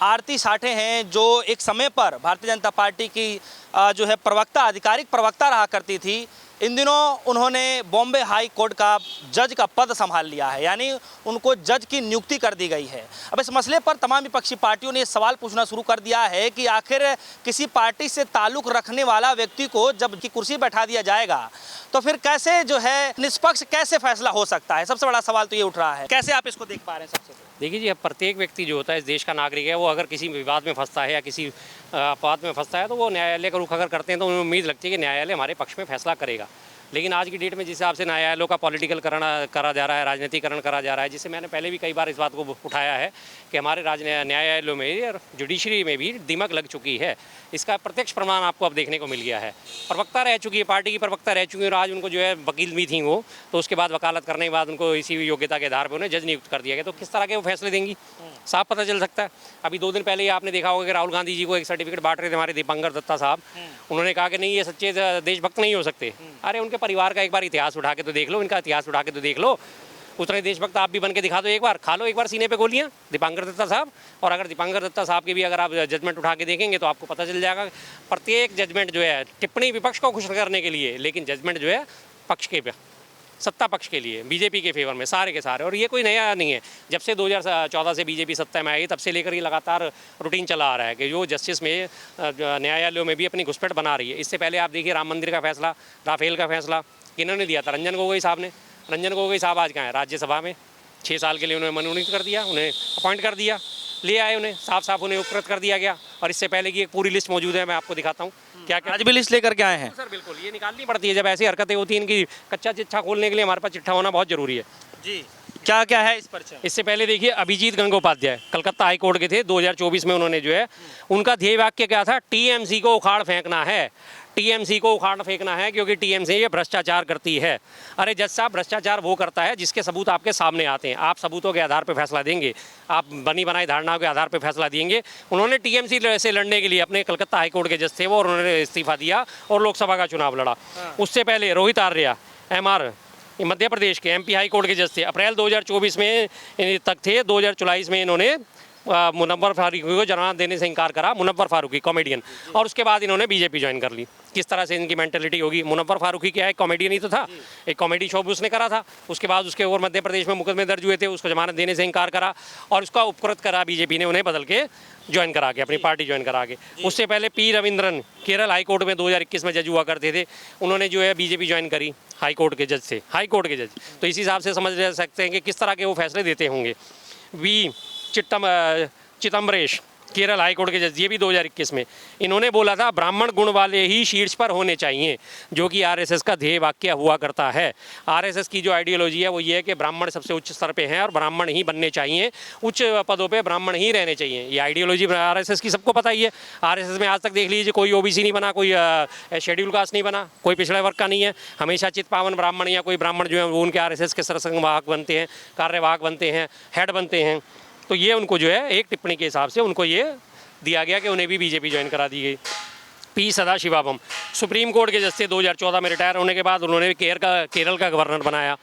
आरती साठे हैं, जो एक समय पर भारतीय जनता पार्टी की जो है प्रवक्ता, आधिकारिक प्रवक्ता रहा करती थी। इन दिनों उन्होंने बॉम्बे हाई कोर्ट का जज का पद संभाल लिया है, यानी उनको जज की नियुक्ति कर दी गई है। अब इस मसले पर तमाम विपक्षी पार्टियों ने ये सवाल पूछना शुरू कर दिया है कि आखिर किसी पार्टी से ताल्लुक़ रखने वाला व्यक्ति को जब की कुर्सी बैठा दिया जाएगा तो फिर कैसे जो है निष्पक्ष कैसे फैसला हो सकता है। सबसे बड़ा सवाल तो ये उठ रहा है, कैसे आप इसको देख पा रहे हैं? सबसे देखिए जी, अब प्रत्येक व्यक्ति जो होता है इस देश का नागरिक है, वो अगर किसी विवाद में फंसता है या किसी अपवाद में फंसता है तो वो न्यायालय का रुख अगर करते हैं तो उन्हें उम्मीद लगती है कि न्यायालय हमारे पक्ष में फैसला करेगा। लेकिन आज की डेट में जिस हिसाब से न्यायालयों का पॉलिटिकल करा जा रहा है, राजनीतिकरण करा जा रहा है, जिससे मैंने पहले भी कई बार इस बात को उठाया है कि हमारे न्यायालयों में और जुडिशरी में भी दिमक लग चुकी है। इसका प्रत्यक्ष प्रमाण आपको अब देखने को मिल गया है। प्रवक्ता रह चुकी है, पार्टी की प्रवक्ता रह चुकी है और आज उनको जो है वकील भी थी वो, तो उसके बाद वकालत करने के बाद उनको इसी योग्यता के आधार पर उन्हें जज नियुक्त कर दिया गया। तो किस तरह के वो फैसले देंगी साफ पता चल सकता है। अभी 2 दिन पहले ही आपने देखा होगा कि राहुल गांधी जी को एक सर्टिफिकेट बांट रहे थे हमारे दीपांकर दत्ता साहब। उन्होंने कहा कि नहीं, ये सच्चे देशभक्त नहीं हो सकते। अरे उनके परिवार का एक बार इतिहास उठा के तो देख लो, इनका इतिहास उठा के तो देख लो। उतने देशभक्त आप भी बन के दिखा दो, एक बार खा लो एक बार सीने पे गोलियां दीपांकर दत्ता साहब। और अगर दीपांकर दत्ता साहब के भी अगर आप जजमेंट उठा के देखेंगे तो आपको पता चल जाएगा प्रत्येक जजमेंट जो है टिप्पणी विपक्ष को खुश करने के लिए, लेकिन जजमेंट जो है पक्ष के सत्ता पक्ष के लिए, बीजेपी के फेवर में सारे के सारे। और ये कोई नया नहीं है, जब से 2014 से बीजेपी सत्ता में आई तब से लेकर ये लगातार रूटीन चला आ रहा है कि जो जस्टिस में न्यायालयों में भी अपनी घुसपैठ बना रही है। इससे पहले आप देखिए राम मंदिर का फैसला, राफेल का फैसला किन्होंने दिया था? रंजन गोगोई साहब ने। रंजन गोगोई साहब आज कहाँ है? राज्यसभा में 6 साल के लिए उन्हें मनोनीत कर दिया, उन्हें अपॉइंट कर दिया, ले आए उन्हें, साफ साफ उन्हें उपकृत कर दिया गया। और इससे पहले की एक पूरी लिस्ट मौजूद है, मैं आपको दिखाता हूँ। क्या क्या आज भी लिस्ट लेकर के आए हैं? सर बिल्कुल, ये निकालनी पड़ती है जब ऐसी हरकतें होती हैं। इनकी कच्चा चिट्ठा खोलने के लिए हमारे पास चिट्ठा होना बहुत जरूरी है जी। क्या क्या है इस पर? इससे पहले देखिए अभिजीत गंगोपाध्याय कलकत्ता हाई कोर्ट के थे, 2024 में उन्होंने जो है, उनका ध्येय वाक्य क्या था? टीएमसी को उखाड़ फेंकना है, टीएमसी को उखाड़ फेंकना है क्योंकि टीएमसी ये भ्रष्टाचार करती है। अरे जज साहब, भ्रष्टाचार वो करता है जिसके सबूत आपके सामने आते हैं। आप सबूतों के आधार पर फैसला देंगे, आप बनी बनाई धारणाओं के आधार पर फैसला देंगे। उन्होंने टीएमसी से लड़ने के लिए अपने कलकत्ता हाई कोर्ट के जज थे वो, और उन्होंने इस्तीफा दिया और लोकसभा का चुनाव लड़ा। उससे पहले रोहित आर्या MR मध्य प्रदेश के MP हाई कोर्ट के जज थे, अप्रैल 2024 में तक थे। 2024 में इन्होंने मुनव्वर फारूकी को जमानत देने से इनकार करा, मुनव्वर फारूकी कॉमेडियन, और उसके बाद इन्होंने बीजेपी ज्वाइन कर ली। किस तरह से इनकी मेंटेलिटी होगी? मुनव्वर फारूकी क्या है? एक कॉमेडियन ही तो था, एक कॉमेडी शो भी उसने करा था। उसके बाद उसके और मध्य प्रदेश में मुकदमे दर्ज हुए थे, उसको जमानत देने से इनकार करा और उसका उपकृत करा बीजेपी ने, उन्हें बदल के ज्वाइन करा के, अपनी पार्टी ज्वाइन करा के। उससे पहले P Ravindran Kerala high court में 2021 में जज हुआ करते थे, उन्होंने जो है बीजेपी ज्वाइन करी, हाई कोर्ट के जज थे, हाई कोर्ट के जज। तो इसी हिसाब से समझ सकते हैं कि किस तरह के वो फैसले देते होंगे। V चिदम्बरेश केरल हाई कोर्ट के जज, ये भी 2021 में, इन्होंने बोला था ब्राह्मण गुण वाले ही शीर्ष पर होने चाहिए, जो कि RSS का ध्येय वाक्य हुआ करता है। RSS की जो आइडियोलॉजी है वो ये है कि ब्राह्मण सबसे उच्च स्तर पे हैं और ब्राह्मण ही बनने चाहिए, उच्च पदों पे ब्राह्मण ही रहने चाहिए। ये आइडियोलॉजी RSS की सबको पता ही है। RSS में आज तक देख लीजिए कोई OBC नहीं बना, कोई शेड्यूल कास्ट नहीं बना, कोई पिछड़े वर्ग का नहीं है। हमेशा चित पावन ब्राह्मण या कोई ब्राह्मण जो है वो उनके RSS के सरसंघवाहक बनते हैं, कार्यवाहक बनते हैं, हेड बनते हैं। तो ये उनको जो है एक टिप्पणी के हिसाब से उनको ये दिया गया कि उन्हें भी बीजेपी ज्वाइन करा दी गई। P सदाशिवम सुप्रीम कोर्ट के जज से 2014 में रिटायर होने के बाद उन्होंने केरल का गवर्नर बनाया,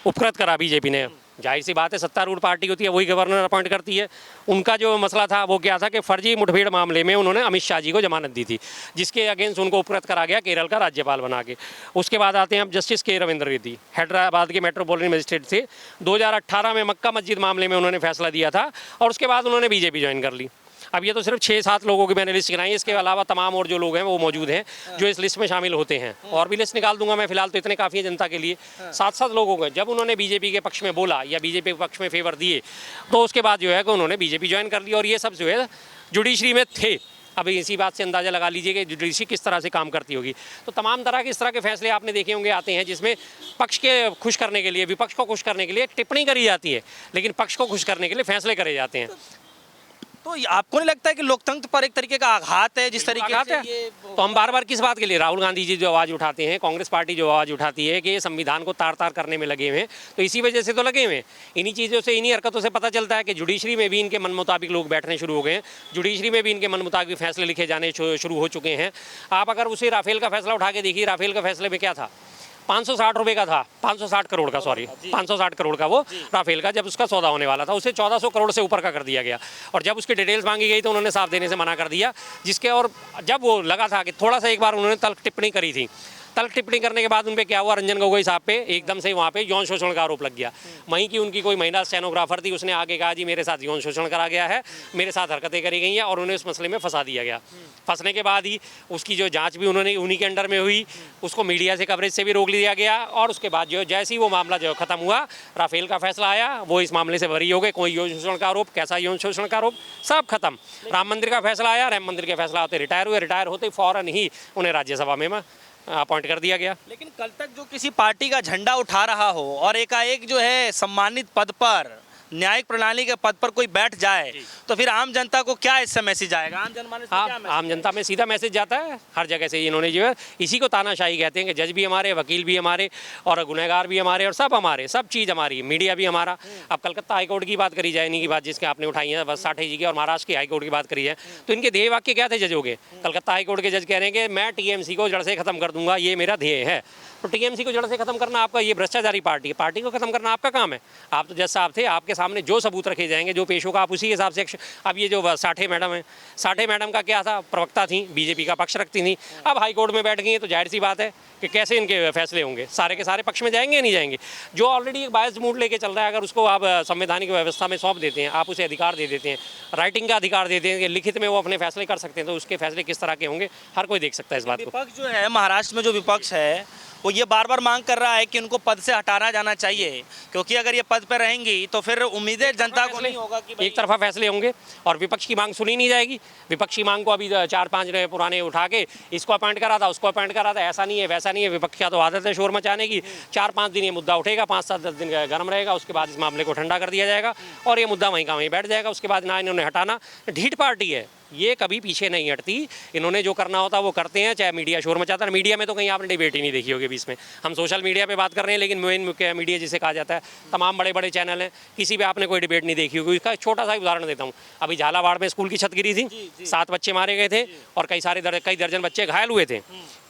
उपकृत करा बीजेपी ने। जाहिर सी बात है, सत्तारूढ़ पार्टी होती है वही गवर्नर अपॉइंट करती है। उनका जो मसला था वो क्या था कि फर्जी मुठभेड़ मामले में उन्होंने अमित शाह जी को जमानत दी थी, जिसके अगेंस्ट उनको उपकृत करा गया केरल का राज्यपाल बना के। उसके बाद आते हैं अब जस्टिस K रविंद्र रेड्डी, हैदराबाद के मेट्रोपॉलिटन मजिस्ट्रेट थे। 2018 में मक्का मस्जिद मामले में उन्होंने फैसला दिया था और उसके बाद उन्होंने बीजेपी ज्वाइन कर ली। अब ये तो सिर्फ 6-7 लोगों की मैंने लिस्ट गिनाई, इसके अलावा तमाम और जो लोग हैं वो मौजूद हैं जो इस लिस्ट में शामिल होते हैं, और भी लिस्ट निकाल दूंगा मैं, फिलहाल तो इतने काफ़ी है जनता के लिए। 7-7 लोगों को जब उन्होंने बीजेपी के पक्ष में बोला या बीजेपी के पक्ष में फेवर दिए तो उसके बाद जो है कि उन्होंने बीजेपी ज्वाइन कर ली, और ये सब जो है जुडिशरी में थे। अभी इसी बात से अंदाज़ा लगा लीजिए कि जुडिशरी किस तरह से काम करती होगी। तो तमाम तरह के इस तरह के फैसले आपने देखे होंगे आते हैं जिसमें पक्ष के खुश करने के लिए, विपक्ष को खुश करने के लिए टिप्पणी करी जाती है, लेकिन पक्ष को खुश करने के लिए फैसले करे जाते हैं। तो आपको नहीं लगता है कि लोकतंत्र पर एक तरीके का आघात है? जिस तरीके से ये तो हम बार बार किस बात के लिए, राहुल गांधी जी जो आवाज़ उठाते हैं, कांग्रेस पार्टी जो आवाज़ उठाती है कि ये संविधान को तार तार करने में लगे हुए हैं, तो इसी वजह से तो लगे हुए हैं। इन्हीं चीज़ों से, इन्हीं हरकतों से पता चलता है कि जुडिशरी में भी इनके मन मुताबिक लोग बैठने शुरू हो गए हैं, जुडिशरी में भी इनके मन मुताबिक फैसले लिखे जाने शुरू हो चुके हैं। आप अगर उसी राफेल का फैसला उठा के देखिए, राफेल का फैसले में क्या था? 560 रुपए का था, 560 करोड़ का, सॉरी 560 करोड़ का वो राफेल का, जब उसका सौदा होने वाला था उसे 1400 करोड़ से ऊपर का कर दिया गया। और जब उसकी डिटेल्स मांगी गई तो उन्होंने साफ देने से मना कर दिया, जिसके और जब वो लगा था कि थोड़ा सा एक बार उन्होंने तल्ख टिप्पणी करी थी, तल्ख टिप्पणी करने के बाद उन पे क्या हुआ, रंजन गोगोई साहब पे एकदम से वहाँ पे यौन शोषण का आरोप लग गया। वहीं की उनकी कोई महिला स्टेनोग्राफर थी, उसने आगे कहा जी मेरे साथ यौन शोषण करा गया है, मेरे साथ हरकतें करी गई हैं, और उन्हें उस मसले में फंसा दिया गया। फंसने के बाद ही उसकी जो जांच भी उन्होंने उन्हीं के अंडर में हुई, उसको मीडिया से कवरेज से भी रोक लिया गया, और उसके बाद जो जैसे ही वो मामला जो खत्म हुआ, राफेल का फैसला आया, वो इस मामले से बरी हो गए। कोई यौन शोषण का आरोप, कैसा यौन शोषण का आरोप, सब खत्म। राम मंदिर का फैसला आया, राम मंदिर के फैसला होते रिटायर हुए, रिटायर होते फौरन ही उन्हें राज्यसभा में अपॉइंट कर दिया गया। लेकिन कल तक जो किसी पार्टी का झंडा उठा रहा हो और एकाएक जो है सम्मानित पद पर, न्यायिक प्रणाली के पद पर कोई बैठ जाए, तो फिर आम जनता को क्या इससे मैसेज आएगा? आम जनमानस में क्या हाँ, मैसेज? आम जनता में सीधा मैसेज जाता है हर जगह से। इन्होंने जो है इसी को तानाशाही कहते हैं कि जज भी हमारे, वकील भी हमारे, और गुनहगार भी हमारे, और सब हमारे, सब चीज़ हमारी, मीडिया भी हमारा। अब कलकत्ता हाईकोर्ट की बात करी जाए, इन्हीं की बात जिसके आपने उठाई है, बस साठे जी की, और महाराष्ट्र के हाईकोर्ट की बात करी जाए, तो इनके ध्येय वाक्य क्या थे जजों के? कलकत्ता हाईकोर्ट के जज कह रहे हैं कि मैं टीएमसी को जड़ से खत्म कर दूंगा, ये मेरा ध्येय है। तो टीएमसी को जड़ से खत्म करना आपका, ये भ्रष्टाचारी पार्टी है, पार्टी को खत्म करना आपका काम है। आप तो जज साहब थे, आपके सामने जो सबूत रखे जाएंगे, जो पेश होगा, आप उसी के हिसाब से। अब ये जो साठे मैडम है, साठे मैडम का क्या था, प्रवक्ता थी, बीजेपी का पक्ष रखती थी, अब हाईकोर्ट में बैठ गई हैं, तो जाहिर सी बात है कि कैसे इनके फैसले होंगे, सारे के सारे पक्ष में जाएंगे या नहीं जाएंगे। जो ऑलरेडी एक बायस्ड मूड लेके चल रहा है, अगर उसको आप संवैधानिक व्यवस्था में सौंप देते हैं, आप उसे अधिकार दे देते हैं, राइटिंग का अधिकार देते हैं कि लिखित में वो अपने फैसले कर सकते हैं, तो उसके फैसले किस तरह के होंगे हर कोई देख सकता है इस बात को। विपक्ष जो है, महाराष्ट्र में जो विपक्ष है, वो ये बार बार मांग कर रहा है कि उनको पद से हटाना जाना चाहिए, क्योंकि अगर ये पद पर रहेंगी तो फिर उम्मीदें जनता को नहीं होगा कि एक तरफा फैसले होंगे और विपक्ष की मांग सुनी नहीं जाएगी। विपक्ष की मांग को अभी 4-5 पुराने उठा के इसको अपॉइंट करा था, उसको अपॉइंट करा था, ऐसा नहीं है वैसा नहीं है। विपक्ष का तो आदत है शोर मचाने की। 4-5 दिन ये मुद्दा उठेगा, 5-7-10 दिन गर्म रहेगा, उसके बाद इस मामले को ठंडा कर दिया जाएगा और ये मुद्दा वहीं का वहीं बैठ जाएगा। उसके बाद ना इन्होंने हटाना, ढीठ पार्टी है ये, कभी पीछे नहीं हटती। इन्होंने जो करना होता वो करते हैं, चाहे मीडिया शोर मचाता है। मीडिया में तो कहीं आपने डिबेट ही नहीं देखी होगी बीच में। हम सोशल मीडिया पे बात कर रहे हैं, लेकिन मेन मीडिया जिसे कहा जाता है, तमाम बड़े बड़े चैनल हैं, किसी पे आपने कोई डिबेट नहीं देखी होगी। इसका छोटा सा उदाहरण देता हूँ। अभी झालावाड़ में स्कूल की छत गिरी थी, 7 बच्चे मारे गए थे और कई दर्जन बच्चे घायल हुए थे।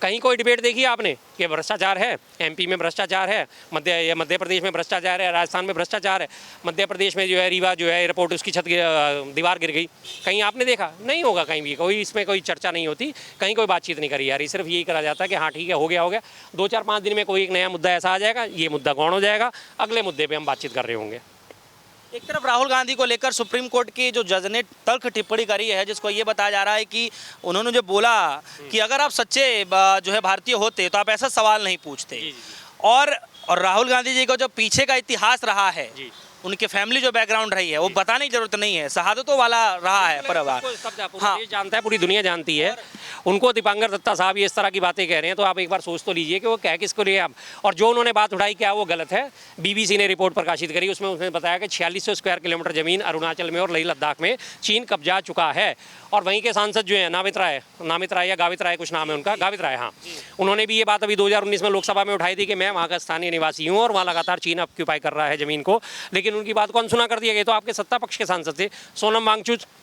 कहीं कोई डिबेट देखी आपने कि भ्रष्टाचार है? एमपी में भ्रष्टाचार है, मध्य प्रदेश में भ्रष्टाचार है, राजस्थान में भ्रष्टाचार है, मध्य प्रदेश में जो है रीवा जो है एयरपोर्ट उसकी दीवार गिर गई, कहीं आपने देखा? नहीं होगा कहीं भी, कोई इसमें कोई चर्चा नहीं होती, कहीं कोई बातचीत नहीं करी जा रही। सिर्फ यही करा जाता है कि हाँ ठीक है, हो गया 2-4-5 दिन में कोई एक नया मुद्दा ऐसा आ जाएगा, ये मुद्दा गौण हो जाएगा, अगले मुद्दे पे हम बातचीत कर रहे होंगे। एक तरफ राहुल गांधी को लेकर सुप्रीम कोर्ट की जो जज ने तल्ख टिप्पणी करी है, जिसको ये बताया जा रहा है कि उन्होंने जो बोला कि अगर आप सच्चे जो है भारतीय होते तो आप ऐसा सवाल नहीं पूछते। और राहुल गांधी जी का जो पीछे का इतिहास रहा है, उनके फैमिली जो बैकग्राउंड रही है, वो बताने की जरूरत नहीं है, शहादतों वाला रहा है परिवार। हाँ, जानता है, पूरी दुनिया जानती है उनको। दीपांकर दत्ता साहब ये इस तरह की बातें कह रहे हैं, तो आप एक बार सोच तो लीजिए कि वो कह किसको रहे हैं। और जो उन्होंने बात उठाई क्या वो गलत है। बीबीसी ने रिपोर्ट प्रकाशित करी, उसमें उसने बताया कि 4600 स्क्वायर किलोमीटर जमीन अरुणाचल में और लेह लद्दाख में चीन कब्जा चुका है। और वहीं के सांसद जो है नामित राय या गावित राय, कुछ नाम है उनका, गावित राय, हाँ, उन्होंने भी ये बात अभी 2019 में लोकसभा में उठाई थी कि मैं वहाँ का स्थानीय निवासी हूँ और वहाँ लगातार चीन ऑक्यूपाई कर रहा है ज़मीन को, लेकिन उनकी बात को अनसुना कर दिया गया। तो आपके सत्ता पक्ष के सांसद थे सोनम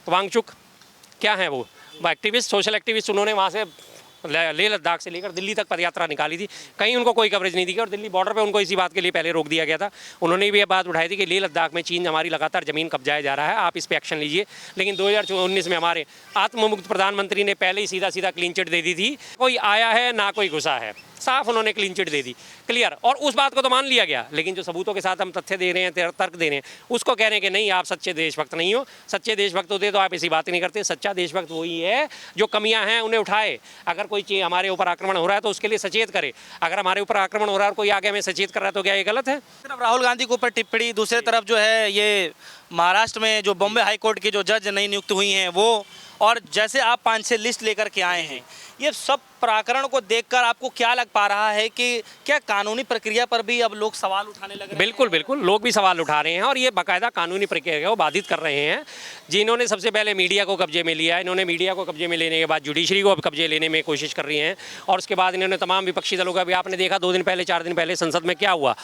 वांगचुक, क्या है वो एक्टिविस्ट, सोशल एक्टिविस्ट, उन्होंने वहाँ से लेह लद्दाख से लेकर दिल्ली तक पदयात्रा निकाली थी, कहीं उनको कोई कवरेज नहीं दी गई। और दिल्ली बॉर्डर पे उनको इसी बात के लिए पहले रोक दिया गया था। उन्होंने भी ये बात उठाई थी कि लेह लद्दाख में चीन हमारी लगातार ज़मीन कब्जाया जा रहा है, आप इस पर एक्शन लीजिए। लेकिन 2019 में हमारे आत्ममुक्त प्रधानमंत्री ने पहले ही सीधा क्लीन चिट दे दी थी, कोई आया है ना कोई घुसा है, साफ उन्होंने क्लीन चिट दे दी, क्लियर। और उस बात को तो मान लिया गया, लेकिन जो सबूतों के साथ हम तथ्य दे रहे हैं, तर्क दे रहे हैं, उसको कह रहे हैं कि नहीं आप सच्चे देशभक्त नहीं हो। सच्चे देशभक्त होते तो आप ऐसी बात नहीं करते। सच्चा देशभक्त वही है जो कमियां हैं उन्हें उठाए। अगर कोई चीज़ हमारे ऊपर आक्रमण हो रहा है तो उसके लिए सचेत करे। अगर हमारे ऊपर आक्रमण हो रहा है और कोई आगे हमें सचेत कर रहा है तो क्या ये गलत है? सिर्फ राहुल गांधी के ऊपर टिप्पणी, दूसरी तरफ जो है ये महाराष्ट्र में जो बॉम्बे हाई कोर्ट की जो जज नई नियुक्त हुई हैं वो, और जैसे आप 5-6 लिस्ट लेकर के आए हैं, ये सब प्रकरण को देखकर आपको क्या लग पा रहा है कि क्या कानूनी प्रक्रिया पर भी अब लोग सवाल उठाने लग रहे हैं? बिल्कुल लोग भी सवाल उठा रहे हैं और ये बाकायदा कानूनी प्रक्रिया को बाधित कर रहे हैं। जिन्होंने सबसे पहले मीडिया को कब्जे में लिया, इन्होंने मीडिया को कब्जे में लेने के बाद जुडिशरी को अब कब्जे लेने में कोशिश कर रही हैं। और उसके बाद इन्होंने तमाम विपक्षी दलों का भी, आपने देखा 2 दिन पहले 4 दिन पहले संसद में क्या हुआ,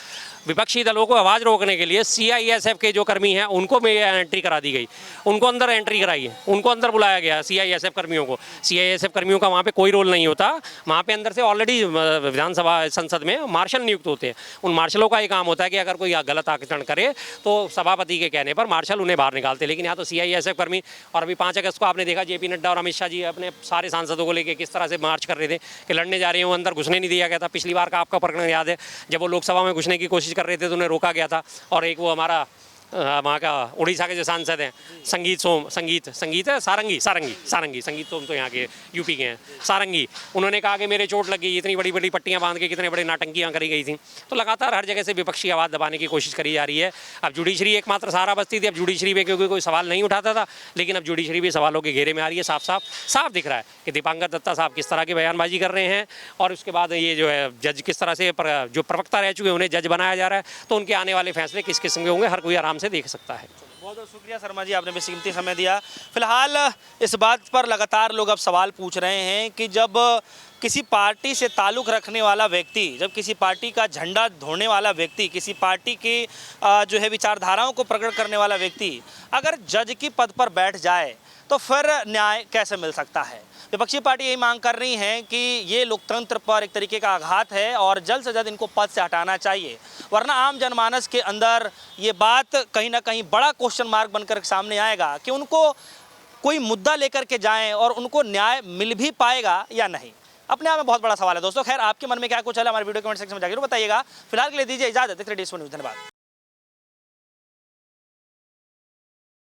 विपक्षी दलों को आवाज़ रोकने के लिए CISF के जो कर्मी हैं उनको एंट्री करा दी गई, उनको अंदर एंट्री कराई है, उनको अंदर बुलाया गया CISF कर्मियों को। CISF कर्मियों का वहाँ पे कोई रोल नहीं होता, वहाँ पे अंदर से ऑलरेडी विधानसभा संसद में मार्शल नियुक्त होते हैं। उन मार्शलों का ये काम होता है कि अगर कोई गलत आचरण करे तो सभापति के कहने पर मार्शल उन्हें बाहर निकालते हैं। लेकिन यहाँ तो CISF कर्मी, और अभी 5 अगस्त को आपने देखा JP नड्डा और अमित शाह जी अपने सारे सांसदों को लेकर किस तरह से मार्च कर रहे थे कि लड़ने जा रहे हैं, वो अंदर घुसने नहीं दिया गया था। पिछली बार का आपका प्रकरण याद है, जब वो लोकसभा में घुसने की कोशिश कर रहे थे तो उन्हें रोका गया था। और एक वो हमारा वहाँ का उड़ीसा के जो सांसद हैं संगीत है सारंगी संगीत सोम तो यहाँ के यूपी के हैं, सारंगी, उन्होंने कहा कि मेरे चोट लग गई, इतनी बड़ी बड़ी पट्टियाँ बांध के कितने बड़े नाटंकियाँ करी गई थी। तो लगातार हर जगह से विपक्षी आवाज़ दबाने की कोशिश करी जा रही है। अब जुडिशरी एकमात्र सहारा बचती थी, अब जुडिशरी पे क्योंकि कोई सवाल नहीं उठाता था, लेकिन अब जुडिशरी भी सवालों के घेरे में आ रही है। साफ दिख रहा है कि दीपांकर दत्ता साहब किस तरह की बयानबाजी कर रहे हैं, और उसके बाद ये जो है जज किस तरह से जो प्रवक्ता रह चुके हैं उन्हें जज बनाया जा रहा है। तो उनके आने वाले फैसले किस किस्म के होंगे हर कोई आराम से देख सकता है। बहुत बहुत शुक्रिया शर्मा जी, आपने भी कीमती समय दिया। फिलहाल इस बात पर लगातार लोग अब सवाल पूछ रहे हैं कि जब किसी पार्टी से ताल्लुक़ रखने वाला व्यक्ति, जब किसी पार्टी का झंडा ढोने वाला व्यक्ति, किसी पार्टी की जो है विचारधाराओं को प्रकट करने वाला व्यक्ति अगर जज की पद पर बैठ जाए तो फिर न्याय कैसे मिल सकता है। विपक्षी पार्टी यही मांग कर रही हैं कि ये लोकतंत्र पर एक तरीके का आघात है और जल्द से जल्द इनको पद से हटाना चाहिए, वरना आम जनमानस के अंदर ये बात कहीं ना कहीं बड़ा क्वेश्चन मार्क बनकर सामने आएगा कि उनको कोई मुद्दा लेकर के जाएं और उनको न्याय मिल भी पाएगा या नहीं। अपने आप में बहुत बड़ा सवाल है दोस्तों। खैर, आपके मन में क्या कुछ है हमारे वीडियो कमेंट सेक्शन में जाकर बताइएगा। फिलहाल के लिए दीजिए इजाजत। धन्यवाद।